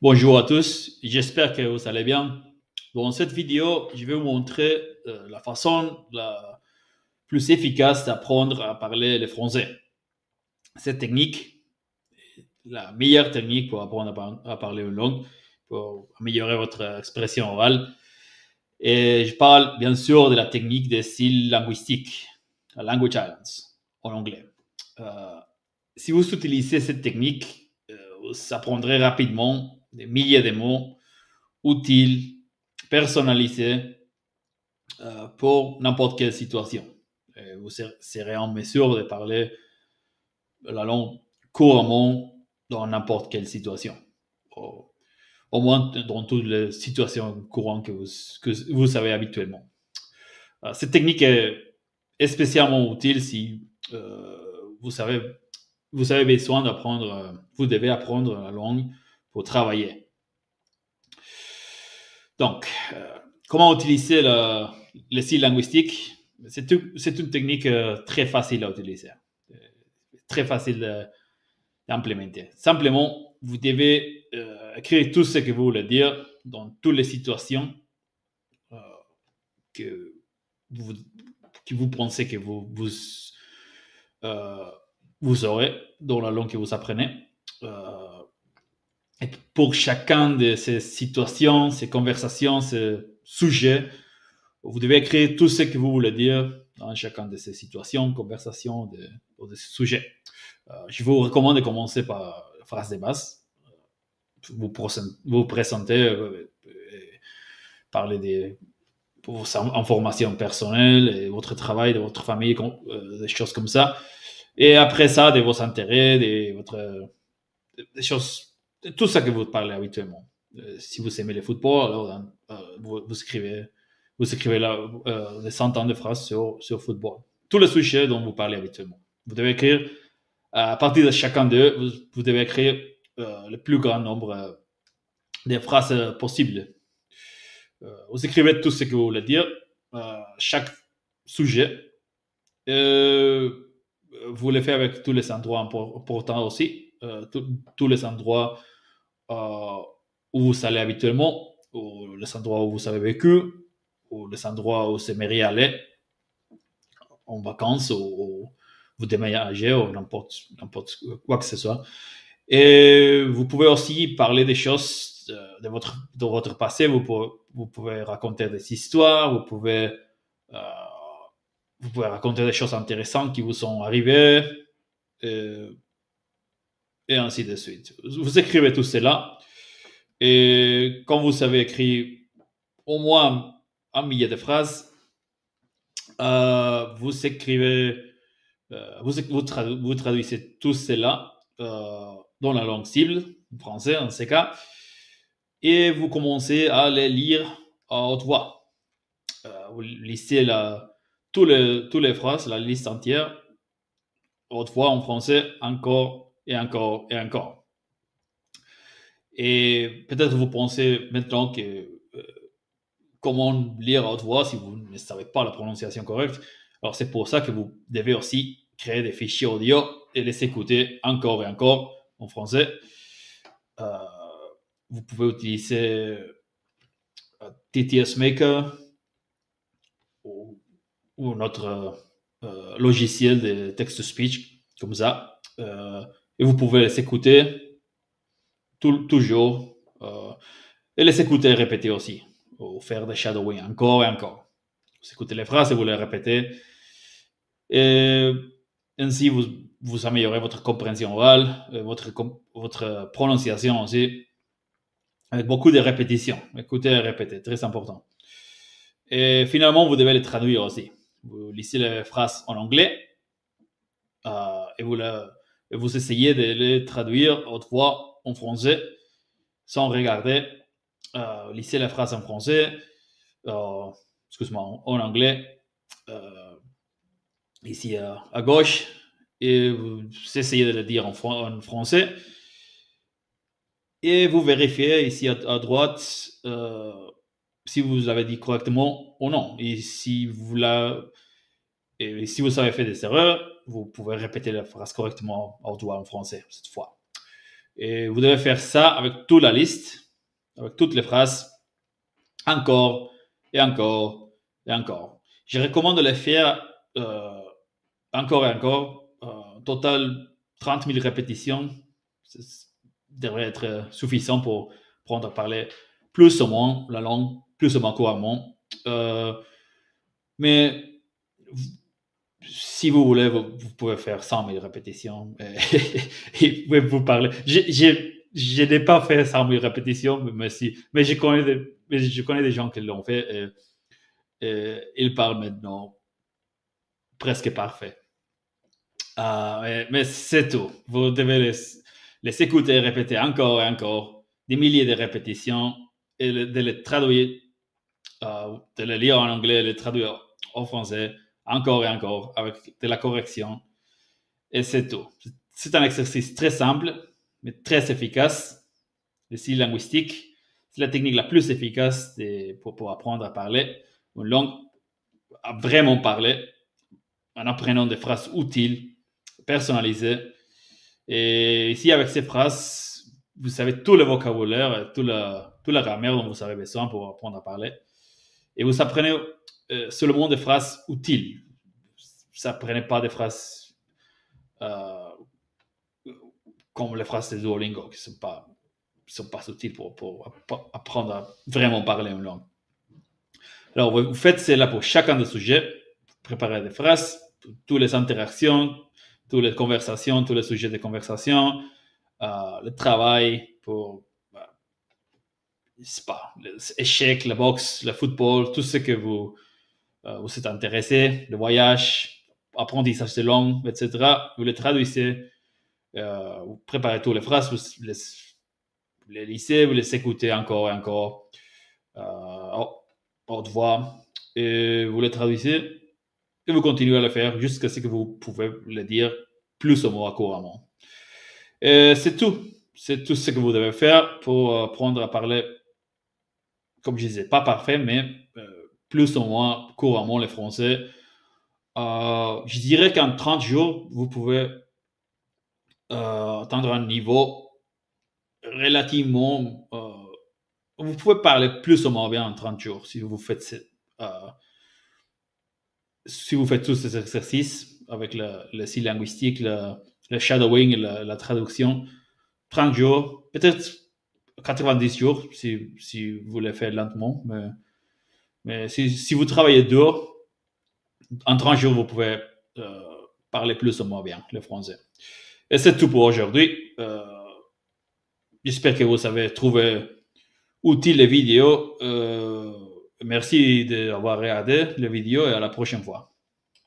Bonjour à tous, j'espère que vous allez bien. Dans cette vidéo, je vais vous montrer la façon la plus efficace d'apprendre à parler le français. Cette technique, la meilleure technique pour apprendre à parler une langue, pour améliorer votre expression orale. Et je parle bien sûr de la technique des styles linguistiques, la language islands en anglais. Euh, Si vous utilisez cette technique, vous apprendrez rapidement des milliers de mots utiles, personnalisés pour n'importe quelle situation. Et vous serez en mesure de parler la langue couramment dans n'importe quelle situation. Au moins dans toutes les situations courantes que vous savez habituellement. Cette technique est spécialement utile si vous avez besoin d'apprendre, vous devez apprendre la langue pour travailler. Donc, comment utiliser le style linguistique? C'est une technique très facile à utiliser, très facile d'implémenter. Simplement, vous devez écrire tout ce que vous voulez dire dans toutes les situations euh, que, vous pensez que vous aurez dans la langue que vous apprenez. Et pour chacun de ces situations, ces conversations, ces sujets, vous devez écrire tout ce que vous voulez dire dans chacun de ces situations, conversations, de ces sujets. Je vous recommande de commencer par la phrase de base. Vous présenter, parler de vos informations personnelles, et votre travail, de votre famille, des choses comme ça. Et après ça, de vos intérêts, des choses, tout ça que vous parlez habituellement. Si vous aimez le football, alors vous écrivez là des centaines de phrases sur football. Tous les sujets dont vous parlez habituellement. Vous devez écrire, à partir de chacun d'eux, vous devez écrire le plus grand nombre de phrases possibles. Vous écrivez tout ce que vous voulez dire, chaque sujet. Vous le faites avec tous les endroits importants aussi, tous les endroits où vous allez habituellement, ou les endroits où vous avez vécu, ou les endroits où vous aimeriez aller en vacances, ou vous déménagez, ou n'importe quoi que ce soit. Et vous pouvez aussi parler des choses de votre passé. Vous pouvez raconter des histoires, vous pouvez raconter des choses intéressantes qui vous sont arrivées, et ainsi de suite. Vous écrivez tout cela, et quand vous avez écrit au moins un millier de phrases, vous écrivez, vous traduisez tout cela dans la langue cible, français en ce cas, et vous commencez à les lire à haute voix. Vous lisez toutes les phrases, la liste entière, à haute voix en français, encore et encore et encore. Et peut-être vous pensez maintenant que comment lire à haute voix si vous ne savez pas la prononciation correcte. Alors c'est pour ça que vous devez aussi créer des fichiers audio et les écouter encore et encore en français. Vous pouvez utiliser TTS Maker ou notre logiciel de text-to-speech comme ça. Et vous pouvez les écouter toujours et les écouter et répéter aussi, ou faire des shadowing encore et encore. Vous écoutez les phrases et vous les répétez. Et ainsi, vous améliorez votre compréhension orale, votre prononciation aussi, avec beaucoup de répétitions. Écoutez et répétez, très important. Et finalement, vous devez les traduire aussi. Vous lisez les phrases en anglais et vous essayez de les traduire à haute voix en français sans regarder. Lisez la phrase en français, excuse-moi, en anglais, ici à gauche, et vous essayez de le dire en français. Et vous vérifiez ici à droite si vous l'avez dit correctement ou non. Et si vous avez fait des erreurs, vous pouvez répéter la phrase correctement à haute voix en français cette fois. Et vous devez faire ça avec toute la liste, avec toutes les phrases, encore et encore et encore. Je recommande de les faire encore et encore. Total 30 000 répétitions. Ça devrait être suffisant pour apprendre à parler plus ou moins la langue, plus ou moins couramment. Mais si vous voulez, vous pouvez faire 100 000 répétitions et vous parler. Je n'ai pas fait 100 000 répétitions, mais je connais des gens qui l'ont fait et ils parlent maintenant presque parfait. Mais c'est tout. Vous devez les écouter, répéter encore et encore, des milliers de répétitions et de les traduire, de les lire en anglais, les traduire en français encore et encore avec de la correction. Et c'est tout. C'est un exercice très simple, mais très efficace. Le style linguistique, c'est la technique la plus efficace pour apprendre à parler une langue, à vraiment parler, en apprenant des phrases utiles, personnalisées. Et ici, avec ces phrases, vous savez tout le vocabulaire, toute la grammaire dont vous avez besoin pour apprendre à parler. Et vous apprenez seulement des phrases utiles. Vous n'apprenez pas des phrases comme les phrases de Duolingo, qui ne sont pas utiles pour apprendre à vraiment parler une langue. Alors, vous faites cela pour chacun des sujets. Préparez des phrases, toutes les interactions, toutes les conversations, tous les sujets de conversation, le travail pour, je sais pas, les échecs, la boxe, le football, tout ce que vous êtes intéressé, le voyage, apprentissage de langue, etc. Vous les traduisez, vous préparez toutes les phrases, vous les lisez, vous les écoutez encore et encore, haute voix, et vous les traduisez. Et vous continuez à le faire jusqu'à ce que vous pouvez le dire plus ou moins couramment. C'est tout. C'est tout ce que vous devez faire pour apprendre à parler, comme je disais, pas parfait, mais plus ou moins couramment le français. Je dirais qu'en 30 jours, vous pouvez atteindre un niveau relativement... vous pouvez parler plus ou moins bien en 30 jours si vous faites tous ces exercices avec le style linguistique, le shadowing, la traduction. 30 jours, peut-être 90 jours si vous le faites lentement. Mais si vous travaillez dur, en 30 jours, vous pouvez parler plus ou moins bien le français. Et c'est tout pour aujourd'hui. J'espère que vous avez trouvé utile les vidéos. Merci d'avoir regardé les vidéos et à la prochaine fois.